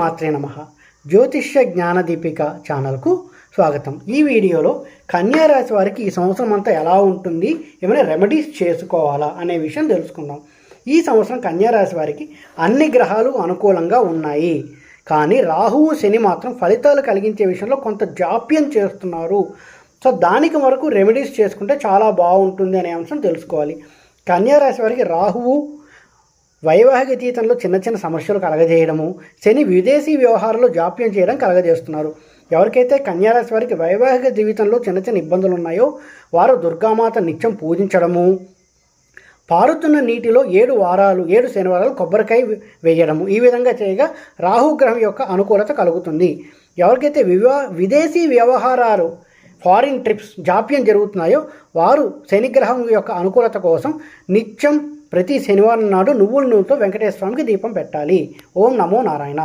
మాత్రే నమః. జ్యోతిష్య జ్ఞానదీపిక ఛానల్కు స్వాగతం. ఈ వీడియోలో కన్యా రాశి వారికి ఈ సంవత్సరం అంతా ఎలా ఉంటుంది, ఏమైనా రెమెడీస్ చేసుకోవాలా అనే విషయం తెలుసుకుందాం. ఈ సంవత్సరం కన్యా రాశి వారికి అన్ని గ్రహాలు అనుకూలంగా ఉన్నాయి, కానీ రాహువు శని మాత్రం ఫలితాలు కలిగించే విషయంలో కొంత జాప్యం చేస్తున్నారు. సో దానికి వరకు రెమెడీస్ చేసుకుంటే చాలా బాగుంటుంది అనే అంశం తెలుసుకోవాలి. కన్యా రాశి వారికి రాహువు వైవాహిక జీవితంలో చిన్న చిన్న సమస్యలు కలగజేయడము, శని విదేశీ వ్యవహారాల్లో జాప్యం చేయడం కలగజేస్తున్నారు. ఎవరికైతే కన్యారాశి వారికి వైవాహిక జీవితంలో చిన్న చిన్న ఇబ్బందులు ఉన్నాయో వారు దుర్గామాత నిత్యం పూజించడము, పారుతున్న నీటిలో 7 శనివారాలు కొబ్బరికాయ వేయడము, ఈ విధంగా చేయగా రాహుగ్రహం యొక్క అనుకూలత కలుగుతుంది. ఎవరికైతే విదేశీ వ్యవహారాలు ఫారిన్ ట్రిప్స్ జాప్యం జరుగుతున్నాయో వారు శనిగ్రహం యొక్క అనుకూలత కోసం నిత్యం ప్రతి శనివారం నాడు నువ్వుల నూనెతో వెంకటేశ్వర స్వామికి దీపం పెట్టాలి. ఓం నమో నారాయణ.